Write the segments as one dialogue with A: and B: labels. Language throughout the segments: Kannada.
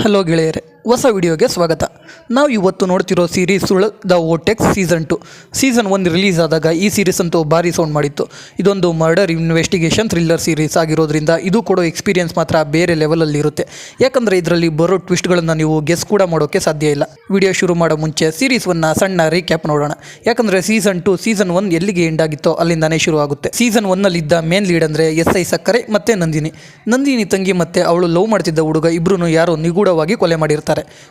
A: ಹಲೋ ಗೆಳೆಯರೆ, ಹೊಸ ವಿಡಿಯೋಗೆ ಸ್ವಾಗತ. ನಾವು ಇವತ್ತು ನೋಡ್ತಿರೋ ಸೀರೀಸ್ ದ ವೋರ್ಟೆಕ್ಸ್ ಸೀಸನ್ 1 ರಿಲೀಸ್ ಆದಾಗ ಈ ಸೀರೀಸ್ ಅಂತೂ ಭಾರಿ ಸೌಂಡ್ ಮಾಡಿತ್ತು. ಇದೊಂದು ಮರ್ಡರ್ ಇನ್ವೆಸ್ಟಿಗೇಷನ್ ಥ್ರಿಲ್ಲರ್ ಸೀರೀಸ್ ಆಗಿರೋದ್ರಿಂದ ಇದು ಕೊಡೋ ಎಕ್ಸ್ಪೀರಿಯನ್ಸ್ ಮಾತ್ರ ಬೇರೆ ಲೆವೆಲಲ್ಲಿ ಇರುತ್ತೆ. ಯಾಕಂದರೆ ಇದರಲ್ಲಿ ಬರೋ ಟ್ವಿಸ್ಟ್ಗಳನ್ನು ನೀವು ಗೆಸ್ ಕೂಡ ಮಾಡೋಕ್ಕೆ ಸಾಧ್ಯ ಇಲ್ಲ. ವಿಡಿಯೋ ಶುರು ಮಾಡೋ ಮುಂಚೆ ಸೀರೀಸ್ 1ನ ಸಣ್ಣ ರೀಕ್ಯಾಪ್ ನೋಡೋಣ. ಯಾಕಂದರೆ ಸೀಸನ್ 1 ಎಲ್ಲಿಗೆ ಎಂಡ್ ಆಗಿತ್ತೋ ಅಲ್ಲಿಂದಾನೇ ಶುರು ಆಗುತ್ತೆ. ಸೀಸನ್ 1ನಲ್ಲಿದ್ದ ಮೇನ್ ಲೀಡ್ ಅಂದರೆ SI ಸಕ್ಕರೆ ಮತ್ತು ನಂದಿನಿ ತಂಗಿ ಮತ್ತು ಅವಳು ಲವ್ ಮಾಡ್ತಿದ್ದ ಹುಡುಗ ಇಬ್ಬರೂ ಯಾರೋ ನಿಗೂಢವಾಗಿ ಕೊಲೆ ಮಾಡಿರ್ತಾರೆ.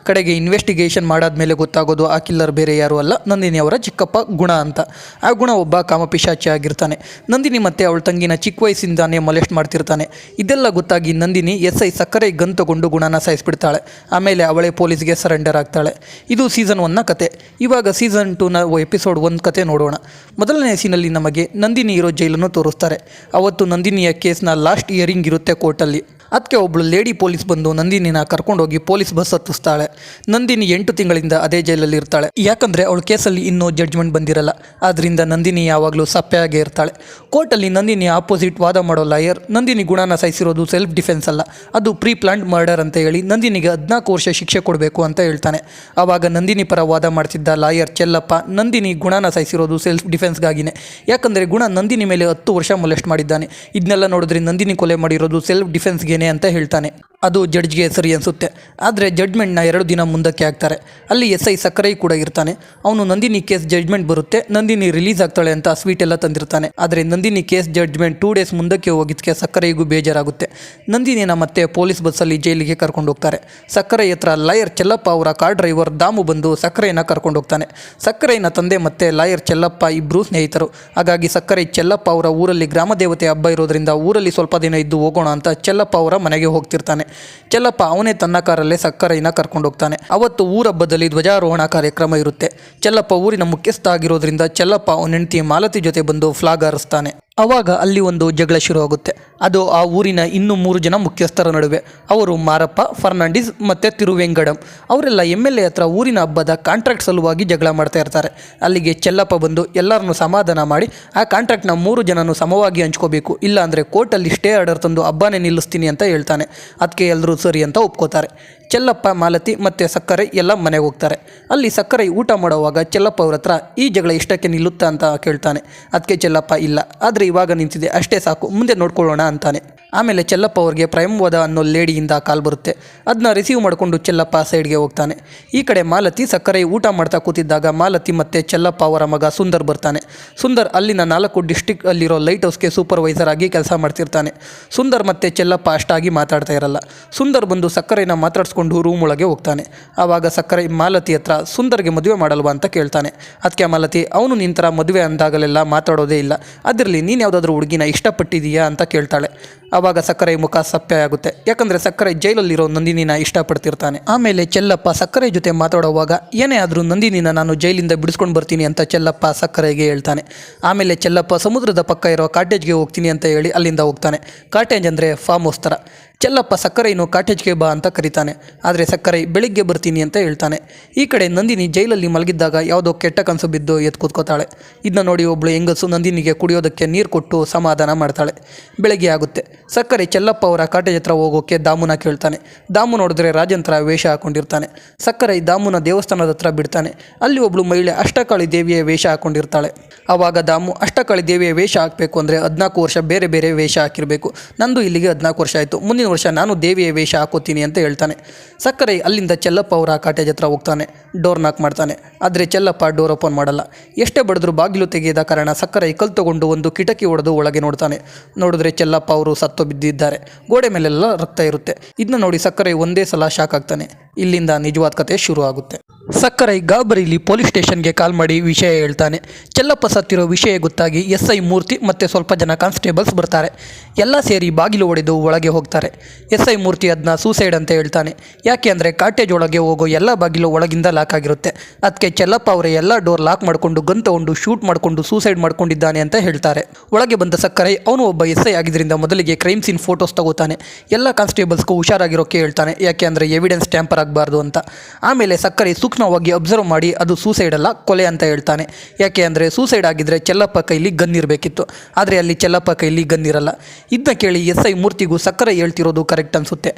A: ಕಡೆಗೆ ಇನ್ವೆಸ್ಟಿಗೇಷನ್ ಮಾಡಾದ್ಮೇಲೆ ಗೊತ್ತಾಗೋದು ಆ ಕಿಲ್ಲರ್ ಬೇರೆ ಯಾರು ಅಲ್ಲ, ನಂದಿನಿ ಅವರ ಚಿಕ್ಕಪ್ಪ ಗುಣ ಅಂತ. ಆ ಗುಣ ಒಬ್ಬ ಕಾಮಪಿಶಾಚಿ ಆಗಿರ್ತಾನೆ. ನಂದಿನಿ ಮತ್ತೆ ಅವಳ ತಂಗಿನ ಚಿಕ್ಕ ವಯಸ್ಸಿಂದಾನೇ ಮೊಲೆಸ್ಟ್ ಮಾಡ್ತಿರ್ತಾನೆ. ಇದೆಲ್ಲ ಗೊತ್ತಾಗಿ ನಂದಿನಿ SI ಸಕ್ಕರೆ ಗನ್ ತಗೊಂಡು ಗುಣನ ಸಾಯಿಸ್ಬಿಡ್ತಾಳೆ. ಆಮೇಲೆ ಅವಳೇ ಪೊಲೀಸ್ಗೆ ಸರೆಂಡರ್ ಆಗ್ತಾಳೆ. ಇದು ಸೀಸನ್ 1ನ ಕತೆ. ಇವಾಗ ಸೀಸನ್ 2ನ ಎಪಿಸೋಡ್ 1 ಕತೆ ನೋಡೋಣ. ಮೊದಲನೇ ಸೀನಲ್ಲಿ ನಮಗೆ ನಂದಿನಿ ಇರೋ ಜೈಲನ್ನು ತೋರಿಸ್ತಾರೆ. ಅವತ್ತು ನಂದಿನಿಯ ಕೇಸ್ನ ಲಾಸ್ಟ್ ಹಿಯರಿಂಗ್ ಇರುತ್ತೆ ಕೋರ್ಟಲ್ಲಿ. ಅದಕ್ಕೆ ಒಬ್ಬಳು ಲೇಡಿ ಪೊಲೀಸ್ ಬಂದು ನಂದಿನಿನ ಕರ್ಕೊಂಡೋಗಿ ಪೊಲೀಸ್ ಬಸ್ ಹತ್ತಿಸ್ತಾಳೆ. ನಂದಿನಿ 8 ತಿಂಗಳಿಂದ ಅದೇ ಜೈಲಲ್ಲಿ ಇರ್ತಾಳೆ. ಯಾಕಂದರೆ ಅವಳ ಕೇಸಲ್ಲಿ ಇನ್ನೂ ಜಡ್ಜ್ಮೆಂಟ್ ಬಂದಿರಲ್ಲ. ಆದ್ದರಿಂದ ನಂದಿನಿ ಯಾವಾಗಲೂ ಸಪ್ಪೆಯಾಗೇ ಇರ್ತಾಳೆ. ಕೋರ್ಟಲ್ಲಿ ನಂದಿನಿ ಆಪೋಸಿಟ್ ವಾದ ಮಾಡೋ ಲಾಯರ್ ನಂದಿನಿ ಗುಣನ ಸಾಯಿಸಿರೋದು ಸೆಲ್ಫ್ ಡಿಫೆನ್ಸ್ ಅಲ್ಲ, ಅದು ಪ್ರೀ ಪ್ಲಾನ್ಡ್ ಮರ್ಡರ್ ಅಂತ ಹೇಳಿ ನಂದಿನಿಗೆ 14 ವರ್ಷ ಶಿಕ್ಷೆ ಕೊಡಬೇಕು ಅಂತ ಹೇಳ್ತಾನೆ. ಆವಾಗ ನಂದಿನಿ ಪರ ವಾದ ಮಾಡ್ತಿದ್ದ ಲಾಯರ್ ಚೆಲ್ಲಪ್ಪ ನಂದಿನಿ ಗುಣನ ಸಾಯಿಸಿರೋದು ಸೆಲ್ಫ್ ಡಿಫೆನ್ಸ್ಗಾಗಿನೇ, ಯಾಕಂದರೆ ಗುಣ ನಂದಿನಿ ಮೇಲೆ 10 ವರ್ಷ ಮೊಲೆಸ್ಟ್ ಮಾಡಿದ್ದಾನೆ. ಇದನ್ನೆಲ್ಲ ನೋಡಿದ್ರೆ ನಂದಿನಿ ಕೊಲೆ ಮಾಡಿರೋದು ಸೆಲ್ಫ್ ಡಿಫೆನ್ಸ್ಗೆ ಅಂತ ಹೇಳ್ತಾನೆ. ಅದು ಜಡ್ಜ್ಗೆ ಸರಿ ಅನಿಸುತ್ತೆ. ಆದರೆ ಜಡ್ಜ್ಮೆಂಟ್ನ 2 ದಿನ ಮುಂದಕ್ಕೆ ಹಾಕ್ತಾರೆ. ಅಲ್ಲಿ SI ಸಕ್ಕರೆ ಕೂಡ ಇರ್ತಾನೆ. ಅವನು ನಂದಿನಿ ಕೇಸ್ ಜಡ್ಜ್ಮೆಂಟ್ ಬರುತ್ತೆ, ನಂದಿನಿ ರಿಲೀಸ್ ಆಗ್ತಾಳೆ ಅಂತ ಸ್ವೀಟ್ ಎಲ್ಲ ತಂದಿರ್ತಾನೆ. ಆದರೆ ನಂದಿನಿ ಕೇಸ್ ಜಡ್ಜ್ಮೆಂಟ್ 2 ಡೇಸ್ ಮುಂದಕ್ಕೆ ಹೋಗಿದ್ದಕ್ಕೆ ಸಕ್ಕರೆಗೂ ಬೇಜಾರಾಗುತ್ತೆ. ನಂದಿನಿನ ಮತ್ತೆ ಪೊಲೀಸ್ ಬಸ್ಸಲ್ಲಿ ಜೈಲಿಗೆ ಕರ್ಕೊಂಡು ಹೋಗ್ತಾರೆ. ಸಕ್ಕರೆ ಹತ್ರ ಲಾಯರ್ ಚೆಲ್ಲಪ್ಪ ಅವರ ಕಾರ್ ಡ್ರೈವರ್ ದಾಮು ಬಂದು ಸಕ್ಕರೆಯನ್ನು ಕರ್ಕೊಂಡು ಹೋಗ್ತಾನೆ. ಸಕ್ಕರೆಯ ತಂದೆ ಮತ್ತೆ ಲಾಯರ್ ಚೆಲ್ಲಪ್ಪ ಇಬ್ಬರು ಸ್ನೇಹಿತರು. ಹಾಗಾಗಿ ಸಕ್ಕರೆ ಚೆಲ್ಲಪ್ಪ ಅವರ ಊರಲ್ಲಿ ಗ್ರಾಮ ದೇವತೆ ಹಬ್ಬ ಇರೋದ್ರಿಂದ ಊರಲ್ಲಿ ಸ್ವಲ್ಪ ದಿನ ಇದ್ದು ಹೋಗೋಣ ಅಂತ ಚೆಲ್ಲಪ್ಪ ಅವರ ಮನೆಗೆ ಹೋಗ್ತಿರ್ತಾನೆ. ಚೆಲ್ಲಪ್ಪ ಅವನೇ ತನ್ನ ಕಾರಲ್ಲೇ ಸಕ್ಕರೆಯನ್ನು ಕರ್ಕೊಂಡು ಹೋಗ್ತಾನೆ. ಅವತ್ತು ಊರಬ್ಬದಲ್ಲಿ ಧ್ವಜಾರೋಹಣ ಕಾರ್ಯಕ್ರಮ ಇರುತ್ತೆ. ಚೆಲ್ಲಪ್ಪ ಊರಿನ ಮುಖ್ಯಸ್ಥ ಆಗಿರೋದ್ರಿಂದ ಚೆಲ್ಲಪ್ಪ ಅವನ ಹೆಂಡತಿ ಮಾಲತಿ ಜೊತೆ ಬಂದು ಫ್ಲಾಗ್ ಹಾರಿಸ್ತಾನೆ. ಆವಾಗ ಅಲ್ಲಿ ಒಂದು ಜಗಳ ಶುರು ಆಗುತ್ತೆ. ಅದು ಆ ಊರಿನ ಇನ್ನೂ 3 ಜನ ಮುಖ್ಯಸ್ಥರ ನಡುವೆ. ಅವರು ಮಾರಪ್ಪ, ಫರ್ನಾಂಡಿಸ್ ಮತ್ತು ತಿರುವೆಂಗಡಂ. ಅವರೆಲ್ಲ MLA ಹತ್ರ ಊರಿನ ಹಬ್ಬದ ಕಾಂಟ್ರಾಕ್ಟ್ ಸಲುವಾಗಿ ಜಗಳ ಮಾಡ್ತಾ ಇರ್ತಾರೆ. ಅಲ್ಲಿಗೆ ಚೆಲ್ಲಪ್ಪ ಬಂದು ಎಲ್ಲರನ್ನೂ ಸಮಾಧಾನ ಮಾಡಿ ಆ ಕಾಂಟ್ರಾಕ್ಟ್ನ 3 ಜನನೂ ಸಮವಾಗಿ ಹಂಚ್ಕೋಬೇಕು, ಇಲ್ಲಾಂದರೆ ಕೋರ್ಟಲ್ಲಿ ಸ್ಟೇ ಆರ್ಡರ್ ತಂದು ಹಬ್ಬನೇ ನಿಲ್ಲಿಸ್ತೀನಿ ಅಂತ ಹೇಳ್ತಾನೆ. ಅದಕ್ಕೆ ಎಲ್ಲರೂ ಸರಿ ಅಂತ ಒಪ್ಕೋತಾರೆ. ಚೆಲ್ಲಪ್ಪ, ಮಾಲತಿ ಮತ್ತು ಸಕ್ಕರೆ ಎಲ್ಲ ಮನೆಗೆ ಹೋಗ್ತಾರೆ. ಅಲ್ಲಿ ಸಕ್ಕರೆ ಊಟ ಮಾಡುವಾಗ ಚೆಲ್ಲಪ್ಪ ಅವ್ರ ಹತ್ರ ಈ ಜಗಳ ಇಷ್ಟಕ್ಕೆ ನಿಲ್ಲುತ್ತಾ ಅಂತ ಕೇಳ್ತಾನೆ. ಅದಕ್ಕೆ ಚೆಲ್ಲಪ್ಪ ಇಲ್ಲ, ಆದರೆ ಇವಾಗ ನಿಂತಿದೆ ಅಷ್ಟೇ ಸಾಕು, ಮುಂದೆ ನೋಡ್ಕೊಳ್ಳೋಣ ಅಂತಾನೆ. ಆಮೇಲೆ ಚೆಲ್ಲಪ್ಪ ಅವ್ರಿಗೆ ಪ್ರೇಮವಾದ ಅನ್ನೋ ಲೇಡಿಯಿಂದ ಕಾಲ್ ಬರುತ್ತೆ. ಅದನ್ನ ರಿಸೀವ್ ಮಾಡಿಕೊಂಡು ಚೆಲ್ಲಪ್ಪ ಸೈಡ್ಗೆ ಹೋಗ್ತಾನೆ. ಈ ಕಡೆ ಮಾಲತಿ ಸಕ್ಕರೆ ಊಟ ಮಾಡ್ತಾ ಕೂತಿದ್ದಾಗ ಮಾಲತಿ ಮತ್ತು ಚೆಲ್ಲಪ್ಪ ಅವರ ಮಗ ಸುಂದರ್ ಬರ್ತಾನೆ. ಸುಂದರ್ ಅಲ್ಲಿನ 4 ಡಿಸ್ಟ್ರಿಕ್ಟ್ ಅಲ್ಲಿರೋ ಲೈಟ್ ಹೌಸ್ಗೆ ಸೂಪರ್ವೈಸರ್ ಆಗಿ ಕೆಲಸ ಮಾಡ್ತಿರ್ತಾನೆ. ಸುಂದರ್ ಮತ್ತು ಚೆಲ್ಲಪ್ಪ ಅಷ್ಟಾಗಿ ಮಾತಾಡ್ತಾ ಇರಲ್ಲ. ಸುಂದರ್ ಬಂದು ಸಕ್ಕರೆನ ಮಾತಾಡಿಸ್ಕೊಂಡು ರೂಮ್ ಒಳಗೆ ಹೋಗ್ತಾನೆ. ಆವಾಗ ಸಕ್ಕರೆ ಮಾಲತಿ ಹತ್ರ ಸುಂದರ್ಗೆ ಮದುವೆ ಮಾಡಲ್ವಾ ಅಂತ ಕೇಳ್ತಾನೆ. ಅದಕ್ಕೆ ಮಾಲತಿ ಅವನು ನಿಂತರ ಮದುವೆ ಅಂದಾಗಲೆಲ್ಲ ಮಾತಾಡೋದೇ ಇಲ್ಲ, ಅದರಲ್ಲಿ ನೀನು ಯಾವುದಾದ್ರೂ ಹುಡುಗಿನ ಇಷ್ಟಪಟ್ಟಿದೀಯಾ ಅಂತ ಕೇಳ್ತಾಳೆ. ಆವಾಗ ಸಕ್ಕರೆ ಮುಖ ಸಪ್ಪೆ ಆಗುತ್ತೆ. ಯಾಕಂದರೆ ಸಕ್ಕರೆ ಜೈಲಲ್ಲಿರೋ ನಂದಿನಿನ ಇಷ್ಟಪಡ್ತಿರ್ತಾನೆ. ಆಮೇಲೆ ಚೆಲ್ಲಪ್ಪ ಸಕ್ಕರೆ ಜೊತೆ ಮಾತಾಡುವಾಗ ಏನೇ ಆದರೂ ನಂದಿನಿನ ನಾನು ಜೈಲಿಂದ ಬಿಡಿಸ್ಕೊಂಡು ಬರ್ತೀನಿ ಅಂತ ಚೆಲ್ಲಪ್ಪ ಸಕ್ಕರೆಗೆ ಹೇಳ್ತಾನೆ. ಆಮೇಲೆ ಚೆಲ್ಲಪ್ಪ ಸಮುದ್ರದ ಪಕ್ಕ ಇರೋ ಕಾಟೇಜ್ಗೆ ಹೋಗ್ತೀನಿ ಅಂತ ಹೇಳಿ ಅಲ್ಲಿಂದ ಹೋಗ್ತಾನೆ. ಕಾಟೇಜ್ ಅಂದರೆ ಫಾರ್ಮ್ ಹೌಸ್ ಥರ. ಚೆಲ್ಲಪ್ಪ ಸಕ್ಕರೆಯನ್ನು ಕಾಟೇಜ್ಗೆ ಬಾ ಅಂತ ಕರೀತಾನೆ. ಆದರೆ ಸಕ್ಕರೆ ಬೆಳಿಗ್ಗೆ ಬರ್ತೀನಿ ಅಂತ ಹೇಳ್ತಾನೆ. ಈ ಕಡೆ ನಂದಿನಿ ಜೈಲಲ್ಲಿ ಮಲಗಿದ್ದಾಗ ಯಾವುದೋ ಕೆಟ್ಟ ಕನಸು ಬಿದ್ದು ಎದ್ದು ಕೂತ್ಕೋತಾಳೆ. ಇದನ್ನ ನೋಡಿ ಒಬ್ಬಳು ಹೆಂಗಸು ನಂದಿನಿಗೆ ಕುಡಿಯೋದಕ್ಕೆ ನೀರು ಕೊಟ್ಟು ಸಮಾಧಾನ ಮಾಡ್ತಾಳೆ. ಬೆಳಗ್ಗೆ ಆಗುತ್ತೆ. ಸಕ್ಕರೆ ಚೆಲ್ಲಪ್ಪ ಅವರ ಕಾಟೇಜ್ ಹತ್ರ ಹೋಗೋಕ್ಕೆ ದಾಮುನ ಕೇಳ್ತಾನೆ. ದಾಮು ನೋಡಿದ್ರೆ ರಾಜಂತ್ರ ವೇಷ ಹಾಕೊಂಡಿರ್ತಾನೆ. ಸಕ್ಕರೆ ದಾಮುನ ದೇವಸ್ಥಾನದ ಹತ್ರ ಬಿಡ್ತಾನೆ. ಅಲ್ಲಿ ಒಬ್ಬಳು ಮಹಿಳೆ ಅಷ್ಟಕಾಳಿ ದೇವಿಯ ವೇಷ ಹಾಕೊಂಡಿರ್ತಾಳೆ. ಆವಾಗ ದಾಮು ಅಷ್ಟಕಾಳಿ ದೇವಿಯ ವೇಷ ಹಾಕಬೇಕು ಅಂದರೆ 14 ವರ್ಷ ಬೇರೆ ಬೇರೆ ವೇಷ ಹಾಕಿರಬೇಕು. ನಂದು ಇಲ್ಲಿಗೆ 14 ವರ್ಷ ಆಯಿತು, ಮುಂದಿನ ವರ್ಷ ನಾನು ದೇವಿಯ ವೇಷ ಹಾಕೋತೀನಿ ಅಂತ ಹೇಳ್ತಾನೆ. ಸಕ್ಕರೆ ಅಲ್ಲಿಂದ ಚೆಲ್ಲಪ್ಪ ಅವರ ಕಾಟೇಜ್ ಹತ್ರ ಹೋಗ್ತಾನೆ. ಡೋರ್ ನಾಕ್ ಮಾಡ್ತಾನೆ. ಆದರೆ ಚೆಲ್ಲಪ್ಪ ಡೋರ್ ಓಪನ್ ಮಾಡಲ್ಲ. ಎಷ್ಟೇ ಬಡಿದ್ರೂ ಬಾಗಿಲು ತೆಗೆಯದ ಕಾರಣ ಸಕ್ಕರೆ ಕಲ್ ತಗೊಂಡು ಒಂದು ಕಿಟಕಿ ಹೊಡೆದು ಒಳಗೆ ನೋಡ್ತಾನೆ. ನೋಡಿದ್ರೆ ಚೆಲ್ಲಪ್ಪ ಅವರು ಸತ್ತು ಬಿದ್ದಿದ್ದಾರೆ. ಗೋಡೆ ಮೇಲೆಲ್ಲ ರಕ್ತ ಇರುತ್ತೆ. ಇದನ್ನ ನೋಡಿ ಸಕ್ಕರೆ ಒಂದೇ ಸಲ ಶಾಕ್ ಆಗ್ತಾನೆ. ಇಲ್ಲಿಂದ ನಿಜವಾದ ಕತೆ ಶುರು ಆಗುತ್ತೆ. ಸಕ್ಕರೆ ಗಾಬರಿಲಿ ಪೊಲೀಸ್ ಸ್ಟೇಷನ್ಗೆ ಕಾಲ್ ಮಾಡಿ ವಿಷಯ ಹೇಳ್ತಾನೆ. ಚೆಲ್ಲಪ್ಪ ಸತ್ತಿರೋ ವಿಷಯ ಗೊತ್ತಾಗಿ SI ಮೂರ್ತಿ ಮತ್ತು ಸ್ವಲ್ಪ ಜನ ಕಾನ್ಸ್ಟೇಬಲ್ಸ್ ಬರ್ತಾರೆ. ಎಲ್ಲ ಸೇರಿ ಬಾಗಿಲು ಹೊಡೆದು ಒಳಗೆ ಹೋಗ್ತಾರೆ. SI ಮೂರ್ತಿ ಅದನ್ನ ಸೂಸೈಡ್ ಅಂತ ಹೇಳ್ತಾನೆ. ಯಾಕೆ ಅಂದರೆ ಕಾಟೇಜ್ ಒಳಗೆ ಹೋಗೋ ಎಲ್ಲ ಬಾಗಿಲು ಒಳಗಿಂದ ಲಾಕ್ ಆಗಿರುತ್ತೆ. ಅದಕ್ಕೆ ಚೆಲ್ಲಪ್ಪ ಅವರೇ ಎಲ್ಲ ಡೋರ್ ಲಾಕ್ ಮಾಡಿಕೊಂಡು ಗನ್ ತಗೊಂಡು ಶೂಟ್ ಮಾಡಿಕೊಂಡು ಸೂಸೈಡ್ ಮಾಡ್ಕೊಂಡಿದ್ದಾನೆ ಅಂತ ಹೇಳ್ತಾರೆ. ಒಳಗೆ ಬಂದ ಸಕ್ಕರೆ ಅವನು ಒಬ್ಬ SI ಆಗಿದ್ದರಿಂದ ಮೊದಲಿಗೆ ಕ್ರೈಮ್ ಸೀನ್ ಫೋಟೋಸ್ ತಗೋತಾನೆ. ಎಲ್ಲ ಕಾನ್ಸ್ಟೇಬಲ್ಸ್ಗೂ ಹುಷಾರಾಗಿರೋಕ್ಕೆ ಹೇಳ್ತಾನೆ. ಯಾಕೆ ಅಂದರೆ ಎವಿಡೆನ್ಸ್ ಟ್ಯಾಂಪರ್ ಆಗಬಾರ್ದು ಅಂತ. ಆಮೇಲೆ ಸಕ್ಕರೆ ಸೂಕ್ಷ್ಮ ಸೂಕ್ಷ್ಮವಾಗಿ ಅಬ್ಸರ್ವ್ ಮಾಡಿ ಅದು ಸೂಸೈಡ್ ಅಲ್ಲ, ಕೊಲೆ ಅಂತ ಹೇಳ್ತಾನೆ. ಯಾಕೆ ಅಂದರೆ ಸೂಸೈಡ್ ಆಗಿದ್ದರೆ ಚೆಲ್ಲಪ್ಪ ಕೈಲಿ ಗನ್ ಇರಬೇಕಿತ್ತು, ಆದರೆ ಅಲ್ಲಿ ಚೆಲ್ಲಪ್ಪ ಕೈಲಿ ಗನ್ ಇರಲ್ಲ. ಇದನ್ನ ಕೇಳಿ SI ಮೂರ್ತಿಗೂ ಸಕ್ಕರೆ ಹೇಳ್ತಿರೋದು ಕರೆಕ್ಟ್ ಅನಿಸುತ್ತೆ.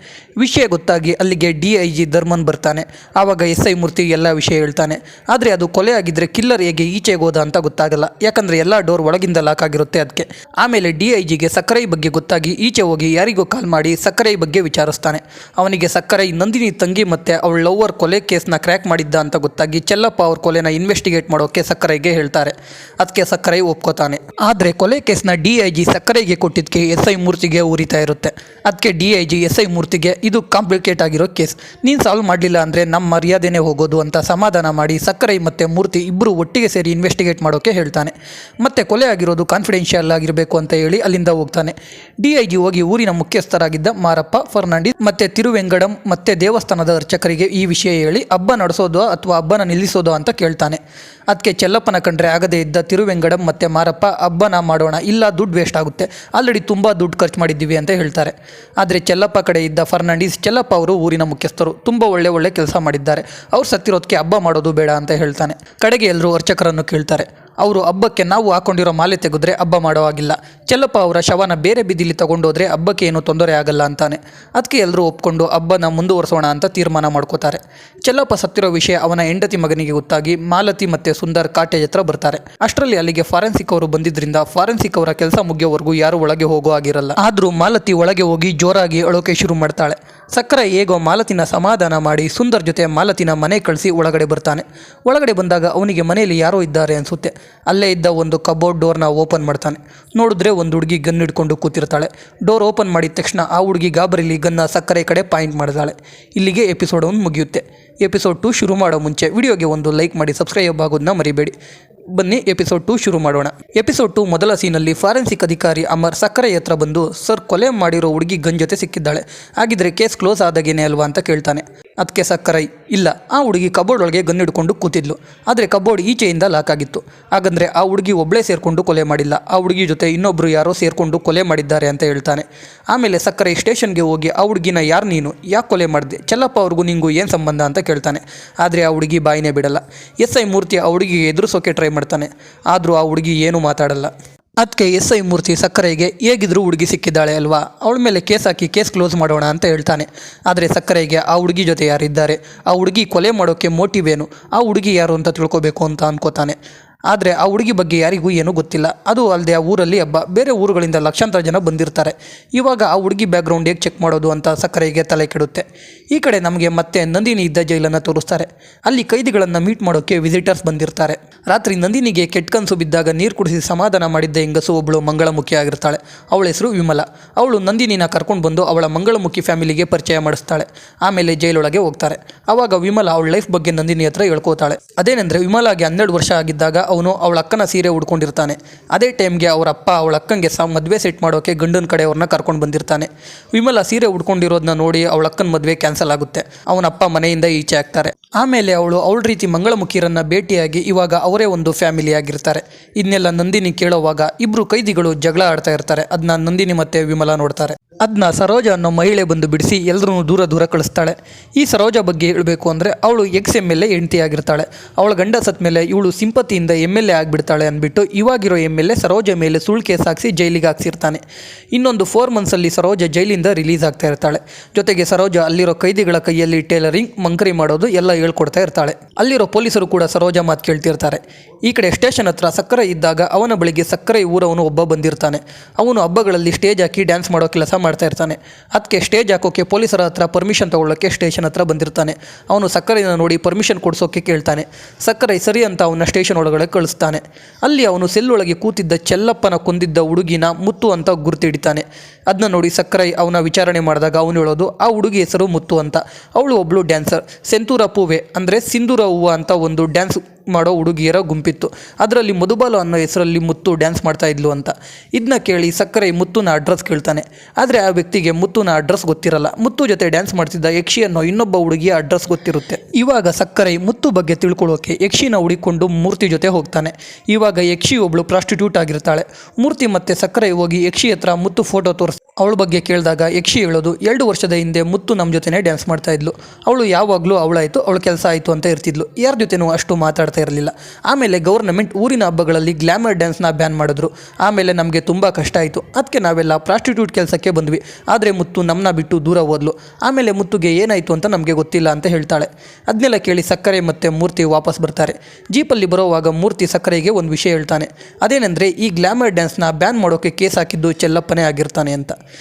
A: ವಿಷಯ ಗೊತ್ತಾಗಿ ಅಲ್ಲಿಗೆ DIG ಧರ್ಮನ್ ಬರ್ತಾನೆ. ಆವಾಗ SI ಮೂರ್ತಿ ಎಲ್ಲ ವಿಷಯ ಹೇಳ್ತಾನೆ. ಆದರೆ ಅದು ಕೊಲೆ ಆಗಿದ್ದರೆ ಕಿಲ್ಲರ್ ಹೇಗೆ ಈಚೆಗೆ ಹೋದ ಅಂತ ಗೊತ್ತಾಗಲ್ಲ, ಯಾಕಂದರೆ ಎಲ್ಲ ಡೋರ್ ಒಳಗಿಂದ ಲಾಕ್ ಆಗಿರುತ್ತೆ ಅದಕ್ಕೆ. ಆಮೇಲೆ DIGಗೆ ಸಕ್ಕರೆ ಬಗ್ಗೆ ಗೊತ್ತಾಗಿ ಈಚೆ ಹೋಗಿ ಯಾರಿಗೂ ಕಾಲ್ ಮಾಡಿ ಸಕ್ಕರೆ ಬಗ್ಗೆ ವಿಚಾರಿಸ್ತಾನೆ. ಅವನಿಗೆ ಸಕ್ಕರೆ ನಂದಿನಿ ತಂಗಿ ಮತ್ತೆ ಅವಳ ಲವ್ವರ್ ಕೊಲೆ ಕೇಸ್ನ ಕ್ರ್ಯಾಕ್ ಮಾಡಿದ್ದ ಅಂತ ಗೊತ್ತಾಗಿ ಚೆಲ್ಲಪ್ಪ ಅವ್ರ ಕೊಲೆನ ಇನ್ವೆಸ್ಟಿಗೇಟ್ ಮಾಡೋಕೆ ಸಕ್ಕರೆಗೆ ಹೇಳ್ತಾರೆ. ಅದಕ್ಕೆ ಸಕ್ಕರೆ ಒಪ್ಕೋತಾನೆ. ಆದರೆ ಕೊಲೆ ಕೇಸ್ನ DIG ಸಕ್ಕರೆಗೆ ಕೊಟ್ಟಿದ್ದಕ್ಕೆ SI ಮೂರ್ತಿಗೆ ಉರಿತಾ ಇರುತ್ತೆ. ಅದಕ್ಕೆ DIG SI ಮೂರ್ತಿಗೆ ಇದು ಕಾಂಪ್ಲಿಕೇಟ್ ಆಗಿರೋ ಕೇಸ್, ನೀನು ಸಾಲ್ವ್ ಮಾಡಲಿಲ್ಲ ಅಂದರೆ ನಮ್ಮ ಮರ್ಯಾದೆನೇ ಹೋಗೋದು ಅಂತ ಸಮಾಧಾನ ಮಾಡಿ ಸಕ್ಕರೆ ಮತ್ತು ಮೂರ್ತಿ ಇಬ್ಬರು ಒಟ್ಟಿಗೆ ಸೇರಿ ಇನ್ವೆಸ್ಟಿಗೇಟ್ ಮಾಡೋಕೆ ಹೇಳ್ತಾನೆ. ಮತ್ತೆ ಕೊಲೆ ಆಗಿರೋದು ಕಾನ್ಫಿಡೆನ್ಷಿಯಲ್ ಆಗಿರಬೇಕು ಅಂತ ಹೇಳಿ ಅಲ್ಲಿಂದ ಹೋಗ್ತಾನೆ. DIG ಹೋಗಿ ಊರಿನ ಮುಖ್ಯಸ್ಥರಾಗಿದ್ದ ಮಾರಪ್ಪ, ಫರ್ನಾಂಡಿಸ್ ಮತ್ತೆ ತಿರುವೆಂಗಡಂ ಮತ್ತೆ ದೇವಸ್ಥಾನದ ಅರ್ಚಕರಿಗೆ ಈ ವಿಷಯ ಹೇಳಿ ಹಬ್ಬ ನಡೆಸೋದು ಅಥವಾ ಹಬ್ಬನ ನಿಲ್ಲಿಸೋದು ಅಂತ ಕೇಳ್ತಾನೆ. ಅದಕ್ಕೆ ಚೆಲ್ಲಪ್ಪನ ಕಂಡ್ರೆ ಆಗದೇ ಇದ್ದ ತಿರುವೆಂಗಡಂ ಮತ್ತು ಮಾರಪ್ಪ ಹಬ್ಬನ ಮಾಡೋಣ, ಇಲ್ಲ ದುಡ್ಡು ವೇಸ್ಟ್ ಆಗುತ್ತೆ, ಆಲ್ರೆಡಿ ತುಂಬ ದುಡ್ಡು ಖರ್ಚು ಮಾಡಿದ್ದೀವಿ ಅಂತ ಹೇಳ್ತಾರೆ. ಆದರೆ ಚೆಲ್ಲಪ್ಪ ಕಡೆ ಇದ್ದ ಫರ್ನಾಂಡಿಸ್, ಚೆಲ್ಲಪ್ಪ ಅವರು ಊರಿನ ಮುಖ್ಯಸ್ಥರು, ತುಂಬ ಒಳ್ಳೆ ಕೆಲಸ ಮಾಡಿದ್ದಾರೆ, ಅವ್ರು ಸತ್ತಿರೋದಕ್ಕೆ ಹಬ್ಬ ಮಾಡೋದು ಬೇಡ ಅಂತ ಹೇಳ್ತಾನೆ. ಕಡೆಗೆ ಎಲ್ಲರೂ ಅರ್ಚಕರನ್ನು ಕೇಳ್ತಾರೆ. ಅವರು ಹಬ್ಬಕ್ಕೆ ನಾವು ಹಾಕೊಂಡಿರೋ ಮಾಲೆ ತೆಗೆದ್ರೆ ಹಬ್ಬ ಮಾಡೋ ಆಗಿಲ್ಲ, ಚೆಲ್ಲಪ್ಪ ಅವರ ಶವನ ಬೇರೆ ಬೀದಿಲಿ ತಗೊಂಡೋದ್ರೆ ಹಬ್ಬಕ್ಕೆ ಏನು ತೊಂದರೆ ಆಗಲ್ಲ ಅಂತಾನೆ. ಅದಕ್ಕೆ ಎಲ್ಲರೂ ಒಪ್ಕೊಂಡು ಹಬ್ಬನ ಮುಂದುವರಿಸೋಣ ಅಂತ ತೀರ್ಮಾನ ಮಾಡ್ಕೋತಾರೆ. ಚೆಲ್ಲಪ್ಪ ಸತ್ತಿರೋ ವಿಷಯ ಅವನ ಹೆಂಡತಿ ಮಗನಿಗೆ ಗೊತ್ತಾಗಿ ಮಾಲತಿ ಮತ್ತು ಸುಂದರ್ ಕಾಟೇಜ್ ಹತ್ರ ಬರ್ತಾರೆ. ಅಷ್ಟರಲ್ಲಿ ಅಲ್ಲಿಗೆ ಫಾರೆನ್ಸಿಕ್ ಅವರು ಬಂದಿದ್ರಿಂದ ಫಾರೆನ್ಸಿಕ್ ಅವರ ಕೆಲಸ ಮುಗಿಯೋವರೆಗೂ ಯಾರು ಒಳಗೆ ಹೋಗೋ ಆಗಿರಲ್ಲ. ಆದರೂ ಮಾಲತಿ ಒಳಗೆ ಹೋಗಿ ಜೋರಾಗಿ ಅಳೋಕೆ ಶುರು ಮಾಡ್ತಾಳೆ. ಸಕ್ಕರೆ ಹೇಗೋ ಮಾಲತಿನ ಸಮಾಧಾನ ಮಾಡಿ ಸುಂದರ್ ಜೊತೆ ಮಾಲತಿನ ಮನೆ ಕಳಿಸಿ ಒಳಗಡೆ ಬರ್ತಾನೆ. ಒಳಗಡೆ ಬಂದಾಗ ಅವನಿಗೆ ಮನೆಯಲ್ಲಿ ಯಾರೋ ಇದ್ದಾರೆ ಅನಿಸುತ್ತೆ. ಅಲ್ಲೇ ಇದ್ದ ಒಂದು ಕಬೋರ್ಡ್ ಡೋರ್ನ ಓಪನ್ ಮಾಡ್ತಾನೆ. ನೋಡಿದ್ರೆ ಒಂದು ಹುಡುಗಿ ಗನ್ ಹಿಡ್ಕೊಂಡು ಕೂತಿರ್ತಾಳೆ. ಡೋರ್ ಓಪನ್ ಮಾಡಿದ ತಕ್ಷಣ ಆ ಹುಡುಗಿ ಗಾಬರಿಲಿ ಗನ್ನ ಸಕ್ಕರೆ ಕಡೆ ಪಾಯಿಂಟ್ ಮಾಡಿದಾಳೆ. ಇಲ್ಲಿಗೆ ಎಪಿಸೋಡ್ 1 ಮುಗಿಯುತ್ತೆ. ಎಪಿಸೋಡ್ 2 ಶುರು ಮಾಡೋ ಮುಂಚೆ ವಿಡಿಯೋಗೆ ಒಂದು ಲೈಕ್ ಮಾಡಿ ಸಬ್ಸ್ಕ್ರೈಬ್ ಆಗೋದನ್ನ ಮರಿಬೇಡಿ. ಬನ್ನಿ ಎಪಿಸೋಡ್ 2 ಶುರು ಮಾಡೋಣ. ಎಪಿಸೋಡ್ 2 ಮೊದಲ ಸೀನಲ್ಲಿ ಫಾರೆನ್ಸಿಕ್ ಅಧಿಕಾರಿ ಅಮರ್ ಸಕ್ಕರೆ ಹತ್ರ ಬಂದು, ಸರ್ ಕೊಲೆ ಮಾಡಿರೋ ಹುಡುಗಿ ಗನ್ ಜೊತೆ ಸಿಕ್ಕಿದ್ದಾಳೆ, ಹಾಗಿದ್ರೆ ಕೇಸ್ ಕ್ಲೋಸ್ ಆದಾಗೇನೆ ಅಲ್ವಾ ಅಂತ ಕೇಳ್ತಾನೆ. ಅದಕ್ಕೆ ಸಕ್ಕರೆ, ಇಲ್ಲ, ಆ ಹುಡುಗಿ ಕಬೋರ್ಡ್ ಒಳಗೆ ಗನ್ ಹಿಡ್ಕೊಂಡು ಕೂತಿದ್ಲು, ಆದರೆ ಕಬೋರ್ಡ್ ಈಚೆಯಿಂದ ಲಾಕ್ ಆಗಿತ್ತು, ಹಾಗಂದ್ರೆ ಆ ಹುಡುಗಿ ಒಬ್ಬಳೇ ಸೇರಿಕೊಂಡು ಕೊಲೆ ಮಾಡಿಲ್ಲ, ಆ ಹುಡುಗಿ ಜೊತೆ ಇನ್ನೊಬ್ರು ಯಾರೋ ಸೇರಿಕೊಂಡು ಕೊಲೆ ಮಾಡಿದ್ದಾರೆ ಅಂತ ಹೇಳ್ತಾನೆ. ಆಮೇಲೆ ಸಕ್ಕರೆ ಸ್ಟೇಷನ್ಗೆ ಹೋಗಿ ಆ ಹುಡುಗಿನ ಯಾರು ನೀನು, ಯಾಕೆ ಕೊಲೆ ಮಾಡಿದೆ, ಚೆಲ್ಲಪ್ಪ ಅವ್ರಿಗೂ ನಿಂಗೂ ಏನು ಸಂಬಂಧ ಅಂತ ಕೇಳ್ತಾನೆ. ಆದರೆ ಆ ಹುಡುಗಿ ಬಾಯಿನೇ ಬಿಡಲ್ಲ. SI ಮೂರ್ತಿ ಆ ಹುಡುಗಿಗೆ ಎದುರಿಸೋಕೆ ಟ್ರೈ ಮಾಡ್ತಾನೆ, ಆದರೂ ಆ ಹುಡುಗಿ ಏನೂ ಮಾತಾಡಲ್ಲ. ಅದಕ್ಕೆ SI ಮೂರ್ತಿ ಸಕ್ಕರೆಗೆ ಹೇಗಿದ್ರು ಹುಡುಗಿ ಸಿಕ್ಕಿದ್ದಾಳೆ ಅಲ್ವಾ, ಅವಳ ಮೇಲೆ ಕೇಸ್ ಹಾಕಿ ಕೇಸ್ ಕ್ಲೋಸ್ ಮಾಡೋಣ ಅಂತ ಹೇಳ್ತಾನೆ. ಆದರೆ ಸಕ್ಕರೆಗೆ ಆ ಹುಡುಗಿ ಜೊತೆ ಯಾರಿದ್ದಾರೆ, ಆ ಹುಡುಗಿ ಕೊಲೆ ಮಾಡೋಕ್ಕೆ ಮೋಟಿವ್ ಏನು, ಆ ಹುಡುಗಿ ಯಾರು ಅಂತ ತಿಳ್ಕೊಬೇಕು ಅಂತ ಅನ್ಕೋತಾನೆ. ಆದರೆ ಆ ಹುಡುಗಿ ಬಗ್ಗೆ ಯಾರಿಗೂ ಏನೂ ಗೊತ್ತಿಲ್ಲ. ಅದು ಅಲ್ಲದೆ ಆ ಊರಲ್ಲಿ ಹಬ್ಬ, ಬೇರೆ ಊರುಗಳಿಂದ ಲಕ್ಷಾಂತರ ಜನ ಬಂದಿರ್ತಾರೆ. ಇವಾಗ ಆ ಹುಡುಗಿ ಬ್ಯಾಕ್ಗ್ರೌಂಡ್ ಹೇಗೆ ಚೆಕ್ ಮಾಡೋದು ಅಂತ ಸಕ್ಕರೆಗೆ ತಲೆ ಕೆಡುತ್ತೆ. ಈ ಕಡೆ ನಮಗೆ ಮತ್ತೆ ನಂದಿನಿ ಇದ್ದ ಜೈಲನ್ನು ತೋರಿಸ್ತಾರೆ. ಅಲ್ಲಿ ಕೈದಿಗಳನ್ನು ಮೀಟ್ ಮಾಡೋಕ್ಕೆ ವಿಸಿಟರ್ಸ್ ಬಂದಿರ್ತಾರೆ. ರಾತ್ರಿ ನಂದಿನಿಗೆ ಕೆಟ್ಟ ಕನಸು ಬಿದ್ದಾಗ ನೀರು ಕುಡಿಸಿ ಸಮಾಧಾನ ಮಾಡಿದ್ದ ಹೆಂಗಸು ಒಬ್ಬಳು ಮಂಗಳಮುಖಿ ಆಗಿರ್ತಾಳೆ. ಅವಳ ಹೆಸರು ವಿಮಲಾ. ಅವಳು ನಂದಿನಿನ ಕರ್ಕೊಂಡು ಬಂದು ಅವಳ ಮಂಗಳಮುಖಿ ಫ್ಯಾಮಿಲಿಗೆ ಪರಿಚಯ ಮಾಡಿಸ್ತಾಳೆ. ಆಮೇಲೆ ಜೈಲೊಳಗೆ ಹೋಗ್ತಾರೆ. ಆವಾಗ ವಿಮಲಾ ಅವಳ ಲೈಫ್ ಬಗ್ಗೆ ನಂದಿನಿ ಹತ್ರ ಹೇಳ್ಕೋತಾಳೆ. ಅದೇನೆಂದರೆ ವಿಮಲಾಗೆ 12 ವರ್ಷ ಆಗಿದ್ದಾಗ ಅವನು ಅವಳ ಅಕ್ಕನ ಸೀರೆ ಉಡ್ಕೊಂಡಿರ್ತಾನೆ. ಅದೇ ಟೈಮ್ಗೆ ಅವರ ಅಪ್ಪ ಅವಳ ಅಕ್ಕಂಗೆ ಮದುವೆ ಸೆಟ್ ಮಾಡೋಕೆ ಗಂಡನ ಕಡೆಯವ್ರನ್ನ ಕರ್ಕೊಂಡು ಬಂದಿರ್ತಾನೆ. ವಿಮಲಾ ಸೀರೆ ಉಡ್ಕೊಂಡಿರೋದನ್ನ ನೋಡಿ ಅವಳ ಅಕ್ಕನ ಮದುವೆ ಕ್ಯಾನ್ಸಲ್ ಆಗುತ್ತೆ. ಅವನ ಅಪ್ಪ ಮನೆಯಿಂದ ಈಚೆ ಆಗ್ತಾರೆ. ಆಮೇಲೆ ಅವಳ ರೀತಿ ಮಂಗಳಮುಖಿಯರನ್ನ ಭೇಟಿಯಾಗಿ ಇವಾಗ ಅವರೇ ಒಂದು ಫ್ಯಾಮಿಲಿ ಆಗಿರ್ತಾರೆ. ಇದನ್ನೆಲ್ಲ ನಂದಿನಿ ಕೇಳೋವಾಗ ಇಬ್ರು ಕೈದಿಗಳು ಜಗಳ ಆಡ್ತಾ ಇರ್ತಾರೆ. ಅದನ್ನ ನಂದಿನಿ ಮತ್ತೆ ವಿಮಲಾ ನೋಡ್ತಾರೆ. ಅದನ್ನ ಸರೋಜ ಅನ್ನೋ ಮಹಿಳೆ ಬಂದು ಬಿಡಿಸಿ ಎಲ್ಲರೂ ದೂರ ಕಳಿಸ್ತಾಳೆ. ಈ ಸರೋಜ ಬಗ್ಗೆ ಹೇಳಬೇಕು ಅಂದರೆ ಅವಳು ex-MLA ಹೆಂಡತಿ ಆಗಿರ್ತಾಳೆ. ಅವಳ ಗಂಡ ಸತ್ತ ಮೇಲೆ ಇವಳು ಸಿಂಪತಿಯಿಂದ MLA ಆಗಿಬಿಡ್ತಾಳೆ ಅಂದ್ಬಿಟ್ಟು ಇವಾಗಿರೋ MLA ಸರೋಜ ಮೇಲೆ ಸುಳ್ಳು ಕೇಸ್ ಹಾಕಿಸಿ ಜೈಲಿಗೆ ಹಾಕ್ಸಿರ್ತಾನೆ. ಇನ್ನೊಂದು 4 ಮಂತ್ಸಲ್ಲಿ ಸರೋಜ ಜೈಲಿಂದ ರಿಲೀಸ್ ಆಗ್ತಾ ಇರ್ತಾಳೆ. ಜೊತೆಗೆ ಸರೋಜ ಅಲ್ಲಿರೋ ಕೈದಿಗಳ ಕೈಯಲ್ಲಿ ಟೇಲರಿಂಗ್, ಮಂಕರಿ ಮಾಡೋದು ಎಲ್ಲ ಹೇಳ್ಕೊಡ್ತಾ ಇರ್ತಾಳೆ. ಅಲ್ಲಿರೋ ಪೊಲೀಸರು ಕೂಡ ಸರೋಜ ಮಾತು ಕೇಳ್ತಿರ್ತಾರೆ. ಈ ಕಡೆ ಸ್ಟೇಷನ್ ಹತ್ರ ಸಕ್ಕರೆ ಇದ್ದಾಗ ಅವನ ಬಳಿಗೆ ಸಕ್ಕರೆ ಊರವನು ಒಬ್ಬ ಬಂದಿರ್ತಾನೆ. ಅವನು ಹಬ್ಬಗಳಲ್ಲಿ ಸ್ಟೇಜ್ ಹಾಕಿ ಡ್ಯಾನ್ಸ್ ಮಾಡೋ ಕೆಲಸ ಮಾಡ್ತಾ ಇರ್ತಾನೆ. ಅದಕ್ಕೆ ಸ್ಟೇಜ್ ಹಾಕೋಕೆ ಪೊಲೀಸರ ಹತ್ರ ಪರ್ಮಿಷನ್ ತಗೊಳ್ಳೋಕ್ಕೆ ಸ್ಟೇಷನ್ ಹತ್ರ ಬಂದಿರ್ತಾನೆ. ಅವನು ಸಕ್ಕರೆನ ನೋಡಿ ಪರ್ಮಿಷನ್ ಕೊಡಿಸೋಕೆ ಕೇಳ್ತಾನೆ. ಸಕ್ಕರೆ ಸರಿ ಅಂತ ಅವನ ಸ್ಟೇಷನ್ ಒಳಗಡೆ ಕಳಿಸ್ತಾನೆ. ಅಲ್ಲಿ ಅವನು ಸೆಲ್ಲೊಳಗೆ ಕೂತಿದ್ದ ಚೆಲ್ಲಪ್ಪನ ಕೊಂದಿದ್ದ ಹುಡುಗಿನ ಮುತ್ತು ಅಂತ ಗುರುತಿಡಿತಾನೆ. ಅದನ್ನ ನೋಡಿ ಸಕ್ಕರೆ ಅವನ ವಿಚಾರಣೆ ಮಾಡಿದಾಗ ಅವನು ಹೇಳೋದು ಆ ಹುಡುಗಿ ಹೆಸರು ಮುತ್ತು ಅಂತ. ಅವಳು ಒಬ್ಳು ಡ್ಯಾನ್ಸರ್. ಸೆಂತೂರ ಪೂವೆ ಅಂದರೆ ಸಿಂಧೂರ ಹೂವು ಅಂತ ಒಂದು ಡ್ಯಾನ್ಸ್ ಮಾಡೋ ಹುಡುಗಿಯರ ಗುಂಪಿತ್ತು. ಅದರಲ್ಲಿ ಮಧುಬಾಲ ಅನ್ನೋ ಹೆಸರಲ್ಲಿ ಮುತ್ತು ಡ್ಯಾನ್ಸ್ ಮಾಡ್ತಾ ಇದ್ಲು ಅಂತ. ಇದನ್ನ ಕೇಳಿ ಸಕ್ಕರೆ ಮುತ್ತುನ ಅಡ್ರೆಸ್ ಕೇಳ್ತಾನೆ. ಆದರೆ ಆ ವ್ಯಕ್ತಿಗೆ ಮುತ್ತುನ ಅಡ್ರೆಸ್ ಗೊತ್ತಿರಲ್ಲ. ಮುತ್ತು ಜೊತೆ ಡ್ಯಾನ್ಸ್ ಮಾಡ್ತಿದ್ದ ಯಕ್ಷಿ ಅನ್ನೋ ಇನ್ನೊಬ್ಬ ಹುಡುಗಿಯ ಅಡ್ರೆಸ್ ಗೊತ್ತಿರುತ್ತೆ. ಇವಾಗ ಸಕ್ಕರೆ ಮುತ್ತು ಬಗ್ಗೆ ತಿಳ್ಕೊಳ್ಳೋಕೆ ಯಕ್ಷಿನ ಹುಡುಕೊಂಡು ಮೂರ್ತಿ ಜೊತೆ ಹೋಗ್ತಾನೆ. ಇವಾಗ ಯಕ್ಷಿ ಒಬ್ಳು ಪ್ರಾಸ್ಟಿಟ್ಯೂಟ್ ಆಗಿರ್ತಾಳೆ. ಮೂರ್ತಿ ಮತ್ತೆ ಸಕ್ಕರೆ ಹೋಗಿ ಯಕ್ಷಿ ಹತ್ರ ಮುತ್ತು ಫೋಟೋ ಅವಳ ಬಗ್ಗೆ ಕೇಳಿದಾಗ ಯಕ್ಷಿ ಹೇಳೋದು 2 ವರ್ಷದ ಹಿಂದೆ ಮುತ್ತು ನಮ್ಮ ಜೊತೆನೇ ಡ್ಯಾನ್ಸ್ ಮಾಡ್ತಾ ಇದ್ಲು. ಅವಳು ಯಾವಾಗಲೂ ಅವಳಾಯಿತು ಅವಳ ಕೆಲಸ ಆಯಿತು ಅಂತ ಇರ್ತಿದ್ಲು. ಯಾರ ಜೊತೆನೂ ಅಷ್ಟು ಮಾತಾಡ್ತಾ ಇರಲಿಲ್ಲ. ಆಮೇಲೆ ಗೌರ್ನಮೆಂಟ್ ಊರಿನ ಹಬ್ಬಗಳಲ್ಲಿ ಗ್ಲಾಮರ್ ಡ್ಯಾನ್ಸ್ನ ಬ್ಯಾನ್ ಮಾಡಿದ್ರು. ಆಮೇಲೆ ನಮಗೆ ತುಂಬ ಕಷ್ಟ ಆಯಿತು. ಅದಕ್ಕೆ ನಾವೆಲ್ಲ ಪ್ರಾಸ್ಟಿಟ್ಯೂಟ್ ಕೆಲಸಕ್ಕೆ ಬಂದ್ವಿ. ಆದರೆ ಮುತ್ತು ನಮ್ಮನ್ನ ಬಿಟ್ಟು ದೂರ ಹೋದ್ಲು. ಆಮೇಲೆ ಮುತ್ತುಗೆ ಏನಾಯಿತು ಅಂತ ನಮಗೆ ಗೊತ್ತಿಲ್ಲ ಅಂತ ಹೇಳ್ತಾಳೆ. ಅದನ್ನೆಲ್ಲ ಕೇಳಿ ಸಕ್ಕರೆ ಮತ್ತು ಮೂರ್ತಿ ವಾಪಸ್ ಬರ್ತಾರೆ. ಜೀಪಲ್ಲಿ ಬರೋವಾಗ ಮೂರ್ತಿ ಸಕ್ಕರೆಗೆ ಒಂದು ವಿಷಯ ಹೇಳ್ತಾನೆ. ಅದೇನೆಂದರೆ ಈ ಗ್ಲಾಮರ್ ಡ್ಯಾನ್ಸ್ನ ಬ್ಯಾನ್ ಮಾಡೋಕ್ಕೆ ಕೇಸ್ ಹಾಕಿದ್ದು ಚೆಲ್ಲಪ್ಪನೇ ಆಗಿರ್ತಾನೆ ಅಂತ.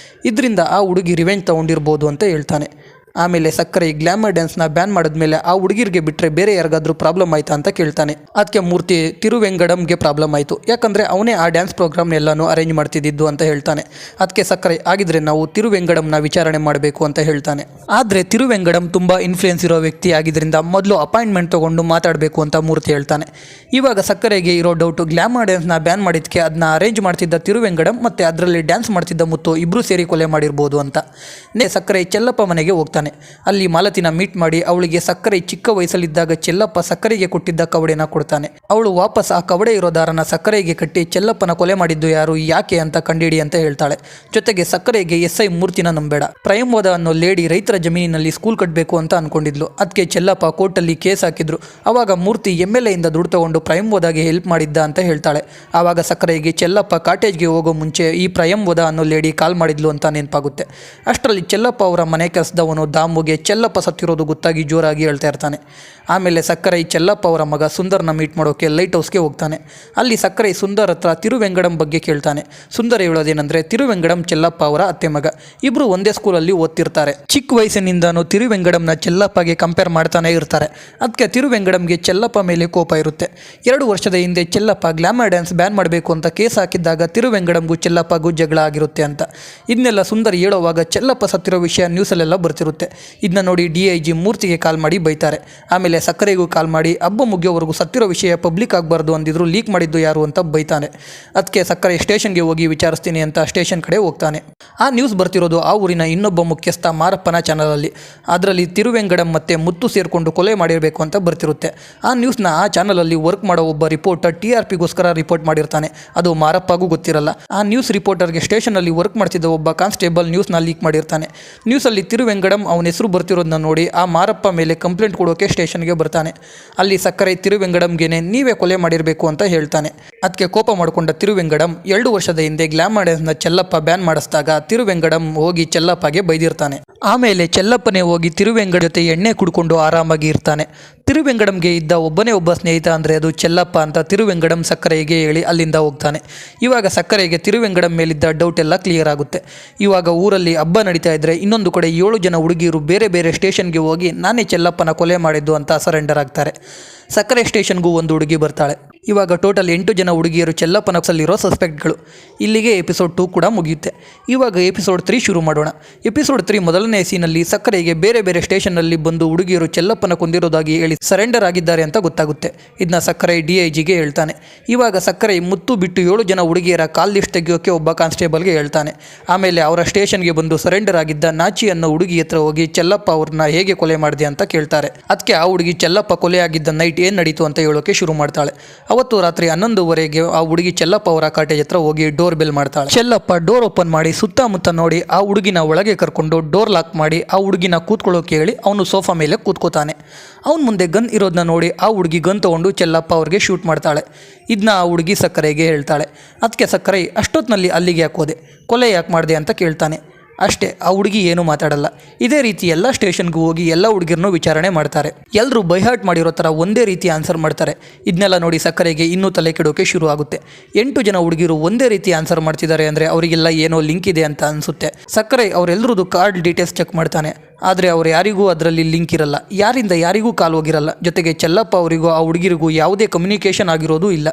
A: ಇದರಿಂದ ಆ ಹುಡುಗಿ ರಿವೆಂಜ್ ತೊಗೊಂಡಿರ್ಬೋದು ಅಂತ ಹೇಳ್ತಾನೆ. ಆಮೇಲೆ ಸಕ್ಕರೆ ಗ್ಲಾಮರ್ ಡ್ಯಾನ್ಸ್ನ ಬ್ಯಾನ್ ಮಾಡಿದ್ಮೇಲೆ ಆ ಹುಡುಗಿರಿಗೆ ಬಿಟ್ಟರೆ ಬೇರೆ ಯಾರಿಗಾದ್ರೂ ಪ್ರಾಬ್ಲಮ್ ಆಯ್ತಾ ಅಂತ ಕೇಳ್ತಾನೆ. ಅದಕ್ಕೆ ಮೂರ್ತಿ ತಿರುವೆಂಗಡಮ್ಗೆ ಪ್ರಾಬ್ಲಮ್ ಆಯಿತು, ಯಾಕಂದರೆ ಅವನೇ ಆ ಡ್ಯಾನ್ಸ್ ಪ್ರೋಗ್ರಾಮ್ ಎಲ್ಲನೂ ಅರೇಂಜ್ ಮಾಡ್ತಿದ್ದು ಅಂತ ಹೇಳ್ತಾನೆ. ಅದಕ್ಕೆ ಸಕ್ಕರೆ ಆಗಿದ್ರೆ ನಾವು ತಿರುವೆಂಗಡಮ್ನ ವಿಚಾರಣೆ ಮಾಡಬೇಕು ಅಂತ ಹೇಳ್ತಾನೆ. ಆದರೆ ತಿರುವೆಂಗಡಮ್ ತುಂಬ ಇನ್ಫ್ಲೂಯೆನ್ಸ್ ಇರೋ ವ್ಯಕ್ತಿ ಆಗಿದ್ದರಿಂದ ಮೊದಲು ಅಪಾಯಿಂಟ್ಮೆಂಟ್ ತೊಗೊಂಡು ಮಾತಾಡಬೇಕು ಅಂತ ಮೂರ್ತಿ ಹೇಳ್ತಾನೆ. ಇವಾಗ ಸಕ್ಕರೆಗೆ ಇರೋ ಡೌಟು, ಗ್ಲಾಮರ್ ಡ್ಯಾನ್ಸ್ನ ಬ್ಯಾನ್ ಮಾಡಿದ್ದಕ್ಕೆ ಅದನ್ನ ಅರೇಂಜ್ ಮಾಡ್ತಿದ್ದ ತಿರುವೆಂಗಡಮ್ ಮತ್ತು ಅದರಲ್ಲಿ ಡ್ಯಾನ್ಸ್ ಮಾಡ್ತಿದ್ದ ಮುತ್ತು ಇಬ್ಬರು ಸೇರಿ ಕೊಲೆ ಮಾಡಿರ್ಬೋದು ಅಂತ. ಸಕ್ಕರೆ ಚೆಲ್ಲಪ್ಪ ಮನೆಗೆ ಹೋಗ್ತಾನೆ. ಅಲ್ಲಿ ಮಾಲತಿನ ಮೀಟ್ ಮಾಡಿ ಅವಳಿಗೆ ಸಕ್ಕರೆ ಚಿಕ್ಕ ವಯಸ್ಸಲ್ಲಿದ್ದಾಗ ಚೆಲ್ಲಪ್ಪ ಸಕ್ಕರೆಗೆ ಕೊಟ್ಟಿದ್ದ ಕವಡೆನ ಕೊಡ್ತಾನೆ. ಅವಳು ವಾಪಸ್ ಆ ಕವಡೆ ಇರೋ ದಾರನ ಸಕ್ಕರೆಗೆ ಕಟ್ಟಿ ಚೆಲ್ಲಪ್ಪನ ಕೊಲೆ ಮಾಡಿದ್ದು ಯಾರು, ಯಾಕೆ ಅಂತ ಕಂಡಿಡಿ ಅಂತ ಹೇಳ್ತಾಳೆ. ಜೊತೆಗೆ ಸಕ್ಕರೆಗೆ SI ಮೂರ್ತಿನ ನಂಬೇಡ, ಪ್ರಯಂವದ ಅನ್ನೋ ಲೇಡಿ ರೈತರ ಜಮೀನಿನಲ್ಲಿ ಸ್ಕೂಲ್ ಕಟ್ಟಬೇಕು ಅಂತ ಅನ್ಕೊಂಡಿದ್ಲು. ಅದಕ್ಕೆ ಚೆಲ್ಲಪ್ಪ ಕೋರ್ಟಲ್ಲಿ ಕೇಸ್ ಹಾಕಿದ್ರು. ಅವಾಗ ಮೂರ್ತಿ MLA ಇಂದ ದುಡ್ಡು ತಗೊಂಡು ಪ್ರಯಂವದಾಗೆ ಹೆಲ್ಪ್ ಮಾಡಿದ್ದ ಅಂತ ಹೇಳ್ತಾಳೆ. ಆವಾಗ ಸಕ್ಕರೆಗೆ ಚೆಲ್ಲಪ್ಪ ಕಾಟೇಜ್ಗೆ ಹೋಗೋ ಮುಂಚೆ ಈ ಪ್ರಯಂವದ ಅನ್ನೋ ಲೇಡಿ ಕಾಲ್ ಮಾಡಿದ್ಲು ಅಂತ ನೆನಪಾಗುತ್ತೆ. ಅಷ್ಟರಲ್ಲಿ ಚೆಲ್ಲಪ್ಪ ಅವರ ಮನೆ ಕೆಲಸದವನು ದಾಮುಗೆ ಚೆಲ್ಲಪ್ಪ ಸತ್ತಿರೋದು ಗೊತ್ತಾಗಿ ಜೋರಾಗಿ ಹೇಳ್ತಾ ಇರ್ತಾನೆ. ಆಮೇಲೆ ಸಕ್ಕರೆ ಚೆಲ್ಲಪ್ಪ ಅವರ ಮಗ ಸುಂದರ್ನ ಮೀಟ್ ಮಾಡೋಕ್ಕೆ ಲೈಟ್ ಹೌಸ್ಗೆ ಹೋಗ್ತಾನೆ. ಅಲ್ಲಿ ಸಕ್ಕರೆ ಸುಂದರ್ ಹತ್ರ ತಿರುವೆಂಗಡಮ್ ಬಗ್ಗೆ ಕೇಳ್ತಾನೆ. ಸುಂದರ್ ಹೇಳೋದೇನೆಂದರೆ ತಿರುವೆಂಗಡಮ್ ಚೆಲ್ಲಪ್ಪ ಅವರ ಅತ್ತೆ ಮಗ, ಇಬ್ಬರು ಒಂದೇ ಸ್ಕೂಲಲ್ಲಿ ಓದ್ತಿರ್ತಾರೆ. ಚಿಕ್ಕ ವಯಸ್ಸಿನಿಂದನೂ ತಿರುವೆಂಗಡಮ್ನ ಚೆಲ್ಲಪ್ಪಗೆ ಕಂಪೇರ್ ಮಾಡ್ತಾನೆ ಇರ್ತಾರೆ. ಅದಕ್ಕೆ ತಿರುವೆಂಗಡಮ್ಗೆ ಚೆಲ್ಲಪ್ಪ ಮೇಲೆ ಕೋಪ ಇರುತ್ತೆ. 2 ವರ್ಷದ ಹಿಂದೆ ಚೆಲ್ಲಪ್ಪ ಗ್ಲಾಮರ್ ಡ್ಯಾನ್ಸ್ ಬ್ಯಾನ್ ಮಾಡಬೇಕು ಅಂತ ಕೇಸ್ ಹಾಕಿದ್ದಾಗ ತಿರುವೆಂಗಡಮ್ಗೂ ಚೆಲ್ಲಪ್ಪಗೂ ಜಗಳ ಆಗಿರುತ್ತೆ ಅಂತ. ಇದನ್ನೆಲ್ಲ ಸುಂದರ್ ಹೇಳೋವಾಗ ಚೆಲ್ಲಪ್ಪ ಸತ್ತಿರೋ ವಿಷಯ ನ್ಯೂಸಲ್ಲೆಲ್ಲ ಬರ್ತಿರುತ್ತೆ. ಇದನ್ನ ನೋಡಿ DIG ಮೂರ್ತಿಗೆ ಕಾಲ್ ಮಾಡಿ ಬೈತಾರೆ. ಆಮೇಲೆ ಸಕ್ಕರೆಗೂ ಕಾಲ್ ಮಾಡಿ ಹಬ್ಬ ಮುಗಿಯೋವರೆಗೂ ಸತ್ತಿರೋ ವಿಷಯ ಪಬ್ಲಿಕ್ ಆಗಬಾರ್ದು ಅಂದಿದ್ರು, ಲೀಕ್ ಮಾಡಿದ್ದು ಯಾರು ಅಂತ ಬೈತಾನೆ. ಅದಕ್ಕೆ ಸಕ್ಕರೆ ಸ್ಟೇಷನ್ಗೆ ಹೋಗಿ ವಿಚಾರಿಸ್ತೀನಿ ಅಂತ ಸ್ಟೇಷನ್ ಕಡೆ ಹೋಗ್ತಾನೆ. ಆ ನ್ಯೂಸ್ ಬರ್ತಿರೋದು ಆ ಊರಿನ ಇನ್ನೊಬ್ಬ ಮುಖ್ಯಸ್ಥ ಮಾರಪ್ಪನ ಚಾನಲಲ್ಲಿ. ಅದರಲ್ಲಿ ತಿರುವೆಂಗಡಮ್ ಮತ್ತು ಮುತ್ತು ಸೇರಿಕೊಂಡು ಕೊಲೆ ಮಾಡಿರಬೇಕು ಅಂತ ಬರ್ತಿರುತ್ತೆ. ಆ ನ್ಯೂಸ್ನ ಆ ಚಾನಲಲ್ಲಿ ವರ್ಕ್ ಮಾಡೋ ಒಬ್ಬ ರಿಪೋರ್ಟರ್ TRPಗೋಸ್ಕರ ರಿಪೋರ್ಟ್ ಮಾಡಿರ್ತಾನೆ. ಅದು ಮಾರಪ್ಪಗೂ ಗೊತ್ತಿರಲ್ಲ. ಆ ನ್ಯೂಸ್ ರಿಪೋರ್ಟರ್ಗೆ ಸ್ಟೇಷನಲ್ಲಿ ವರ್ಕ್ ಮಾಡ್ತಿದ್ದ ಒಬ್ಬ ಕಾನ್ಸ್ಟೇಬಲ್ ನ್ಯೂಸ್ನ ಲೀಕ್ ಮಾಡಿರ್ತಾನೆ. ನ್ಯೂಸಲ್ಲಿ ತಿರುವೆಂಗಡಮ್ ಅವನ ಹೆಸರು ಬರ್ತಿರೋದನ್ನ ನೋಡಿ ಆ ಮಾರಪ್ಪ ಮೇಲೆ ಕಂಪ್ಲೇಂಟ್ ಕೊಡೋಕೆ ಸ್ಟೇಷನ್ಗೆ ಬರ್ತಾನೆ. ಅಲ್ಲಿ ಸಕ್ಕರೆ ತಿರುವೆಂಗಡಮ್ಗೆನೆ ನೀವೇ ಕೊಲೆ ಮಾಡಿರಬೇಕು ಅಂತ ಹೇಳ್ತಾನೆ. ಅದಕ್ಕೆ ಕೋಪ ಮಾಡಿಕೊಂಡ ತಿರುವೆಂಗಡಮ್ 2 ವರ್ಷದ ಹಿಂದೆ ಗ್ಲಾಮರ್ ಡ್ಯಾನ್ಸ್ನ ಚೆಲ್ಲಪ್ಪ ಬ್ಯಾನ್ ಮಾಡಿಸಿದಾಗ ತಿರುವೆಂಗಡಮ್ ಹೋಗಿ ಚೆಲ್ಲಪ್ಪಗೆ ಬೈದಿರ್ತಾನೆ. ಆಮೇಲೆ ಚೆಲ್ಲಪ್ಪನೇ ಹೋಗಿ ತಿರುವೆಂಗಡ ಜೊತೆ ಎಣ್ಣೆ ಕುಡ್ಕೊಂಡು ಆರಾಮಾಗಿ ಇರ್ತಾನೆ. ತಿರುವೆಂಗಡಮ್ಗೆ ಇದ್ದ ಒಬ್ಬನೇ ಒಬ್ಬ ಸ್ನೇಹಿತ ಅಂದರೆ ಅದು ಚೆಲ್ಲಪ್ಪ ಅಂತ ತಿರುವೆಂಗಡಮ್ ಸಕ್ಕರೆಗೆ ಹೇಳಿ ಅಲ್ಲಿಂದ ಹೋಗ್ತಾನೆ. ಇವಾಗ ಸಕ್ಕರೆಗೆ ತಿರುವೆಂಗಡಮ್ ಮೇಲಿದ್ದ ಡೌಟ್ ಎಲ್ಲ ಕ್ಲಿಯರ್ ಆಗುತ್ತೆ. ಇವಾಗ ಊರಲ್ಲಿ ಹಬ್ಬ ನಡೀತಾ ಇದ್ರೆ ಇನ್ನೊಂದು ಕಡೆ 7 ಜನ ಹುಡುಗಿಯರು ಬೇರೆ ಬೇರೆ ಸ್ಟೇಷನ್ಗೆ ಹೋಗಿ ನಾನೇ ಚೆಲ್ಲಪ್ಪನ ಕೊಲೆ ಮಾಡಿದ್ದು ಅಂತ ಸರೆಂಡರ್ ಆಗ್ತಾರೆ. ಸಕ್ಕರೆ ಸ್ಟೇಷನ್ಗೂ ಒಂದು ಹುಡುಗಿ ಬರ್ತಾಳೆ. ಇವಾಗ ಟೋಟಲ್ 8 ಜನ ಹುಡುಗಿಯರು ಚೆಲ್ಲಪ್ಪನ ಕೇಸಲ್ಲಿರೋ ಸಸ್ಪೆಕ್ಟ್ಗಳು. ಇಲ್ಲಿಗೆ ಎಪಿಸೋಡ್ 2 ಕೂಡ ಮುಗಿಯುತ್ತೆ. ಇವಾಗ ಎಪಿಸೋಡ್ 3 ಶುರು ಮಾಡೋಣ. ಎಪಿಸೋಡ್ 3 ಮೊದಲನೇ ಸೀನಲ್ಲಿ ಸಕ್ಕರೆಗೆ ಬೇರೆ ಬೇರೆ ಸ್ಟೇಷನ್ನಲ್ಲಿ ಬಂದು ಹುಡುಗಿಯರು ಚೆಲ್ಲಪ್ಪನ ಕೊಂದಿರೋದಾಗಿ ಹೇಳಿ ಸರೆಂಡರ್ ಆಗಿದ್ದಾರೆ ಅಂತ ಗೊತ್ತಾಗುತ್ತೆ. ಇದನ್ನ ಸಕ್ಕರೆ DIGಗೆ ಹೇಳ್ತಾನೆ. ಇವಾಗ ಸಕ್ಕರೆ ಮುತ್ತು ಬಿಟ್ಟು 7 ಜನ ಹುಡುಗಿಯರ ಕಾಲ್ ಲಿಸ್ಟ್ ತೆಗೆಯೋಕೆ ಒಬ್ಬ ಕಾನ್ಸ್ಟೇಬಲ್ಗೆ ಹೇಳ್ತಾನೆ. ಆಮೇಲೆ ಅವರ ಸ್ಟೇಷನ್ಗೆ ಬಂದು ಸರೆಂಡರ್ ಆಗಿದ್ದ ನಾಚಿ ಅನ್ನೋ ಹುಡುಗಿ ಹತ್ರ ಹೋಗಿ ಚೆಲ್ಲಪ್ಪ ಅವ್ರನ್ನ ಹೇಗೆ ಕೊಲೆ ಮಾಡಿದೆ ಅಂತ ಕೇಳ್ತಾರೆ. ಅದಕ್ಕೆ ಆ ಹುಡುಗಿ ಚೆಲ್ಲಪ್ಪ ಕೊಲೆ ಆಗಿದ್ದ ನೈಟ್ ಏನು ನಡೀತು ಅಂತ ಹೇಳೋಕೆ ಶುರು ಮಾಡ್ತಾಳೆ. ಅವತ್ತು ರಾತ್ರಿ 11:30ಗೆ ಆ ಹುಡುಗಿ ಚೆಲ್ಲಪ್ಪ ಅವರ ಕಾಟೇಜ್ ಹತ್ರ ಹೋಗಿ ಡೋರ್ ಬೆಲ್ ಮಾಡ್ತಾಳೆ. ಚೆಲ್ಲಪ್ಪ ಡೋರ್ ಓಪನ್ ಮಾಡಿ ಸುತ್ತಮುತ್ತ ನೋಡಿ ಆ ಹುಡುಗಿನ ಒಳಗೆ ಕರ್ಕೊಂಡು ಡೋರ್ ಲಾಕ್ ಮಾಡಿ ಆ ಹುಡುಗಿನ ಕೂತ್ಕೊಳ್ಳೋಕೆ ಹೇಳಿ ಅವನು ಸೋಫಾ ಮೇಲೆ ಕೂತ್ಕೋತಾನೆ. ಅವನ ಮುಂದೆ ಗನ್ ಇರೋದನ್ನ ನೋಡಿ ಆ ಹುಡುಗಿ ಗನ್ ತೊಗೊಂಡು ಚೆಲ್ಲಪ್ಪ ಅವ್ರಿಗೆ ಶೂಟ್ ಮಾಡ್ತಾಳೆ. ಇದನ್ನ ಆ ಹುಡುಗಿ ಸಕ್ಕರೆಗೆ ಹೇಳ್ತಾಳೆ. ಅದಕ್ಕೆ ಸಕ್ಕರೆ ಅಷ್ಟೊತ್ತಿನಲ್ಲಿ ಅಲ್ಲಿಗೆ ಯಾಕೆ ಹೋದೆ, ಕೊಲೆ ಯಾಕೆ ಮಾಡಿದೆ ಅಂತ ಕೇಳ್ತಾನೆ. ಅಷ್ಟೇ, ಆ ಹುಡುಗಿ ಏನೂ ಮಾತಾಡಲ್ಲ. ಇದೇ ರೀತಿ ಎಲ್ಲ ಸ್ಟೇಷನ್ಗೂ ಹೋಗಿ ಎಲ್ಲ ಹುಡುಗಿರನ್ನೂ ವಿಚಾರಣೆ ಮಾಡ್ತಾರೆ. ಎಲ್ಲರೂ ಬೈಹಾರ್ಟ್ ಮಾಡಿರೋ ಥರ ಒಂದೇ ರೀತಿ ಆನ್ಸರ್ ಮಾಡ್ತಾರೆ. ಇದನ್ನೆಲ್ಲ ನೋಡಿ ಸಕ್ಕರೆಗೆ ಇನ್ನೂ ತಲೆ ಕೆಡೋಕೆ ಶುರು ಆಗುತ್ತೆ. 8 ಜನ ಹುಡುಗಿರು ಒಂದೇ ರೀತಿ ಆನ್ಸರ್ ಮಾಡ್ತಿದ್ದಾರೆ ಅಂದರೆ ಅವರಿಗೆಲ್ಲ ಏನೋ ಲಿಂಕ್ ಇದೆ ಅಂತ ಅನಿಸುತ್ತೆ. ಸಕ್ಕರೆ ಅವರೆಲ್ಲರದ್ದು ಕಾರ್ಡ್ ಡೀಟೇಲ್ಸ್ ಚೆಕ್ ಮಾಡ್ತಾನೆ. ಆದರೆ ಅವ್ರು ಯಾರಿಗೂ ಅದರಲ್ಲಿ ಲಿಂಕ್ ಇರಲ್ಲ, ಯಾರಿಂದ ಯಾರಿಗೂ ಕಾಲ್ ಹೋಗಿರಲ್ಲ. ಜೊತೆಗೆ ಚೆಲ್ಲಪ್ಪ ಅವರಿಗೂ ಆ ಹುಡುಗಿರಿಗೂ ಯಾವುದೇ ಕಮ್ಯುನಿಕೇಷನ್ ಆಗಿರೋದು ಇಲ್ಲ.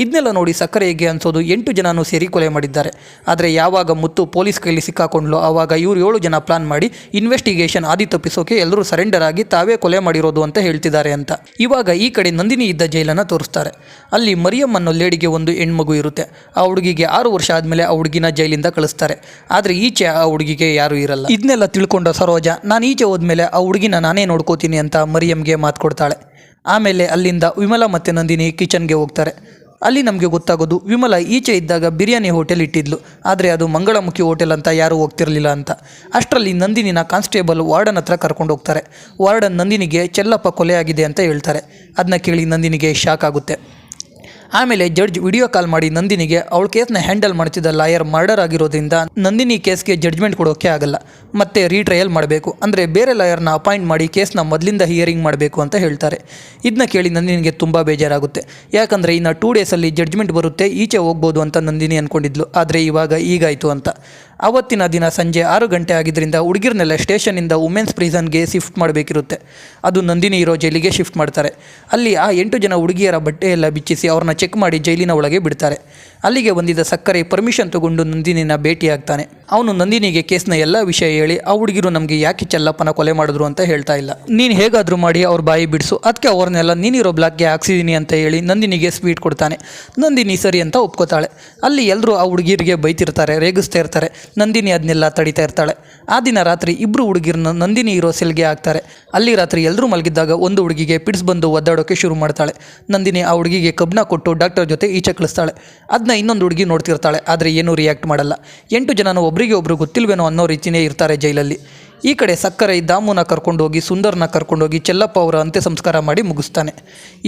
A: ಇದನ್ನೆಲ್ಲ ನೋಡಿ ಸಕ್ಕರೆಗೆ ಅನ್ಸೋದು 8 ಜನನೂ ಸೇರಿ ಕೊಲೆ ಮಾಡಿದ್ದಾರೆ. ಆದರೆ ಯಾವಾಗ ಮುತ್ತು ಪೊಲೀಸ್ ಕೈಲಿ ಸಿಕ್ಕಾಕೊಂಡ್ಲು ಆವಾಗ ಇವರು 7 ಜನ ಪ್ಲಾನ್ ಮಾಡಿ ಇನ್ವೆಸ್ಟಿಗೇಷನ್ ಆದಿ ತಪ್ಪಿಸೋಕೆ ಎಲ್ಲರೂ ಸರೆಂಡರ್ ಆಗಿ ತಾವೇ ಕೊಲೆ ಮಾಡಿರೋದು ಅಂತ ಹೇಳ್ತಿದ್ದಾರೆ ಅಂತ. ಇವಾಗ ಈ ಕಡೆ ನಂದಿನಿ ಇದ್ದ ಜೈಲನ್ನು ತೋರಿಸ್ತಾರೆ. ಅಲ್ಲಿ ಮರಿಯಮ್ ಅನ್ನೋ ಲೇಡಿಗೆ ಒಂದು ಹೆಣ್ಮಗು ಇರುತ್ತೆ. ಆ ಹುಡುಗಿಗೆ 6 ವರ್ಷ ಆದಮೇಲೆ ಆ ಹುಡುಗಿನ ಜೈಲಿಂದ ಕಳಿಸ್ತಾರೆ. ಆದರೆ ಈಚೆ ಆ ಹುಡುಗಿಗೆ ಯಾರೂ ಇರಲ್ಲ. ಇದನ್ನೆಲ್ಲ ತಿಳ್ಕೊಂಡ ಸರೋಜ ನಾನು ಈಚೆ ಹೋದ್ಮೇಲೆ ಆ ಹುಡುಗಿನ ನಾನೇ ನೋಡ್ಕೋತೀನಿ ಅಂತ ಮರಿಯಮ್ಗೆ ಮಾತು ಕೊಡ್ತಾಳೆ. ಆಮೇಲೆ ಅಲ್ಲಿಂದ ವಿಮಲಾ ಮತ್ತು ನಂದಿನಿ ಕಿಚನ್ಗೆ ಹೋಗ್ತಾರೆ. ಅಲ್ಲಿ ನಮಗೆ ಗೊತ್ತಾಗೋದು ವಿಮಲಾ ಈಚೆ ಇದ್ದಾಗ ಬಿರಿಯಾನಿ ಹೋಟೆಲ್ ಇಟ್ಟಿದ್ಲು, ಆದರೆ ಅದು ಮಂಗಳಮುಖಿ ಹೋಟೆಲ್ ಅಂತ ಯಾರೂ ಹೋಗ್ತಿರಲಿಲ್ಲ ಅಂತ. ಅಷ್ಟರಲ್ಲಿ ನಂದಿನಿನ ಕಾನ್ಸ್ಟೇಬಲ್ ವಾರ್ಡನ್ ಹತ್ರ ಕರ್ಕೊಂಡು ಹೋಗ್ತಾರೆ. ವಾರ್ಡನ್ ನಂದಿನಿಗೆ ಚೆಲ್ಲಪ್ಪ ಕೊಲೆಯಾಗಿದೆ ಅಂತ ಹೇಳ್ತಾರೆ. ಅದನ್ನ ಕೇಳಿ ನಂದಿನಿಗೆ ಶಾಕ್ ಆಗುತ್ತೆ. ಆಮೇಲೆ ಜಡ್ಜ್ ವಿಡಿಯೋ ಕಾಲ್ ಮಾಡಿ ನಂದಿನಿಗೆ ಅವಳ ಕೇಸ್ನ ಹ್ಯಾಂಡಲ್ ಮಾಡ್ತಿದ್ದ ಲಾಯರ್ ಮರ್ಡರ್ ಆಗಿರೋದ್ರಿಂದ ನಂದಿನಿ ಕೇಸ್ಗೆ ಜಡ್ಜ್ಮೆಂಟ್ ಕೊಡೋಕ್ಕೆ ಆಗಲ್ಲ, ಮತ್ತೆ ರೀಟ್ರಯಲ್ ಮಾಡಬೇಕು, ಅಂದರೆ ಬೇರೆ ಲಾಯರ್ನ ಅಪಾಯಿಂಟ್ ಮಾಡಿ ಕೇಸ್ನ ಮೊದಲಿಂದ ಹಿಯರಿಂಗ್ ಮಾಡಬೇಕು ಅಂತ ಹೇಳ್ತಾರೆ. ಇದನ್ನ ಕೇಳಿ ನಂದಿನಿಗೆ ತುಂಬ ಬೇಜಾರಾಗುತ್ತೆ. ಯಾಕಂದರೆ ಇನ್ನು 2 ಡೇಸಲ್ಲಿ ಜಡ್ಜ್ಮೆಂಟ್ ಬರುತ್ತೆ, ಈಚೆ ಹೋಗ್ಬೋದು ಅಂತ ನಂದಿನಿ ಅಂದ್ಕೊಂಡಿದ್ಲು. ಆದರೆ ಇವಾಗ ಈಗಾಯಿತು ಅಂತ. ಅವತ್ತಿನ ದಿನ ಸಂಜೆ 6 ಗಂಟೆ ಆಗಿದ್ದರಿಂದ ಹುಡುಗಿರ್ನೆಲ್ಲ ಸ್ಟೇಷನಿಂದ ವುಮೆನ್ಸ್ ಪ್ರಿಸನ್ಗೆ ಶಿಫ್ಟ್ ಮಾಡಬೇಕಿರುತ್ತೆ. ಅದು ನಂದಿನಿ ಇರೋ ಜೈಲಿಗೆ ಶಿಫ್ಟ್ ಮಾಡ್ತಾರೆ. ಅಲ್ಲಿ ಆ 8 ಜನ ಹುಡುಗಿಯರ ಬಟ್ಟೆ ಎಲ್ಲ ಬಿಚ್ಚಿಸಿ ಅವ್ರನ್ನ ಚೆಕ್ ಮಾಡಿ ಜೈಲಿನ ಒಳಗೆ ಬಿಡ್ತಾರೆ. ಅಲ್ಲಿಗೆ ಬಂದಿದ್ದ ಸಕ್ಕರೆ ಪರ್ಮಿಷನ್ ತಗೊಂಡು ನಂದಿನಿನ ಭೇಟಿಯಾಗ್ತಾನೆ. ಅವನು ನಂದಿನಿಗೆ ಕೇಸ್ನ ಎಲ್ಲ ವಿಷಯ ಹೇಳಿ ಆ ಹುಡುಗಿರು ನಮಗೆ ಯಾಕೆ ಚೆಲ್ಲಪ್ಪನ ಕೊಲೆ ಮಾಡಿದ್ರು ಅಂತ ಹೇಳ್ತಾ ಇಲ್ಲ, ನೀನು ಹೇಗಾದರೂ ಮಾಡಿ ಅವ್ರ ಬಾಯಿ ಬಿಡಿಸು, ಅದಕ್ಕೆ ಅವ್ರನ್ನೆಲ್ಲ ನೀನಿರೋ ಬ್ಲಾಕ್ಗೆ ಹಾಕ್ಸಿದ್ದೀನಿ ಅಂತ ಹೇಳಿ ನಂದಿನಿಗೆ ಸ್ವೀಟ್ ಕೊಡ್ತಾನೆ. ನಂದಿನಿ ಸರಿ ಅಂತ ಒಪ್ಕೋತಾಳೆ. ಅಲ್ಲಿ ಎಲ್ಲರೂ ಆ ಹುಡುಗಿರಿಗೆ ಬೈತಿರ್ತಾರೆ, ರೇಗಿಸ್ತಾ ಇರ್ತಾರೆ. ನಂದಿನಿ ಅದನ್ನೆಲ್ಲ ತಡಿತಾ ಇರ್ತಾಳೆ. ಆ ದಿನ ರಾತ್ರಿ ಇಬ್ಬರು ಹುಡುಗಿರನ್ನ ನಂದಿನಿ ಇರೋ ಸೆಲ್ಗೆ ಹಾಕ್ತಾರೆ. ಅಲ್ಲಿ ರಾತ್ರಿ ಎಲ್ಲರೂ ಮಲಗಿದ್ದಾಗ ಒಂದು ಹುಡುಗಿಗೆ ಪಿಡ್ಸ್ ಬಂದು ಒದ್ದಾಡೋಕೆ ಶುರು ಮಾಡ್ತಾಳೆ. ನಂದಿನಿ ಆ ಹುಡುಗಿಗೆ ಕಬ್ನ ಕೊಟ್ಟು ಡಾಕ್ಟರ್ ಜೊತೆ ಈಚೆ ಕಳಿಸ್ತಾಳೆ. ಅದನ್ನ ಇನ್ನೊಂದು ಹುಡುಗಿ ನೋಡ್ತಿರ್ತಾಳೆ, ಆದರೆ ಏನೂ ರಿಯಾಕ್ಟ್ ಮಾಡಲ್ಲ. 8 ಜನನು ಒಬ್ರಿಗೆ ಒಬ್ರು ಗೊತ್ತಿಲ್ವೇನೋ ಅನ್ನೋ ರೀತಿಯೇ ಇರ್ತಾರೆ ಜೈಲಲ್ಲಿ. ಈ ಕಡೆ ಸಕ್ಕರೆ ದಾಮುನ ಕರ್ಕೊಂಡೋಗಿ ಸುಂದರ್ನ ಕರ್ಕೊಂಡೋಗಿ ಚೆಲ್ಲಪ್ಪ ಅವರ ಅಂತ್ಯ ಸಂಸ್ಕಾರ ಮಾಡಿ ಮುಗಿಸ್ತಾನೆ.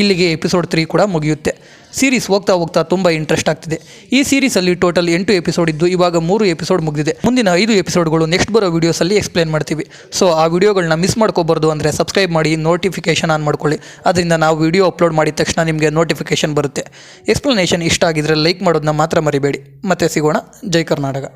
A: ಇಲ್ಲಿಗೆ ಎಪಿಸೋಡ್ 3 ಕೂಡ ಮುಗಿಯುತ್ತೆ. ಸೀರೀಸ್ ಹೋಗ್ತಾ ಹೋಗ್ತಾ ತುಂಬ ಇಂಟ್ರೆಸ್ಟ್ ಆಗ್ತಿದೆ. ಈ ಸೀರೀಸಲ್ಲಿ ಟೋಟಲ್ 8 ಎಪಿಸೋಡ್ ಇದ್ದು ಇವಾಗ 3 ಎಪಿಸೋಡ್ ಮುಗಿದಿದೆ. ಮುಂದಿನ 5 ಎಪಿಸೋಡ್ಗಳು ನೆಕ್ಸ್ಟ್ ಬರೋ ವೀಡಿಯೋಸಲ್ಲಿ ಎಕ್ಸ್ಪ್ಲೇನ್ ಮಾಡ್ತೀವಿ. ಸೊ ಆ ವಿಡಿಯೋಗಳನ್ನ ಮಿಸ್ ಮಾಡ್ಕೋಬಾರ್ದು ಅಂದರೆ ಸಬ್ಸ್ಕ್ರೈಬ್ ಮಾಡಿ, ನೋಟಿಫಿಕೇಷನ್ ಆನ್ ಮಾಡ್ಕೊಳ್ಳಿ. ಅದರಿಂದ ನಾವು ವಿಡಿಯೋ ಅಪ್ಲೋಡ್ ಮಾಡಿದ ತಕ್ಷಣ ನಿಮಗೆ ನೋಟಿಫಿಕೇಷನ್ ಬರುತ್ತೆ. ಎಕ್ಸ್ಪ್ಲನೇಷನ್ ಇಷ್ಟ ಆಗಿದ್ರೆ ಲೈಕ್ ಮಾಡೋದನ್ನ ಮಾತ್ರ ಮರಿಬೇಡಿ. ಮತ್ತೆ ಸಿಗೋಣ. ಜೈ ಕರ್ನಾಟಕ.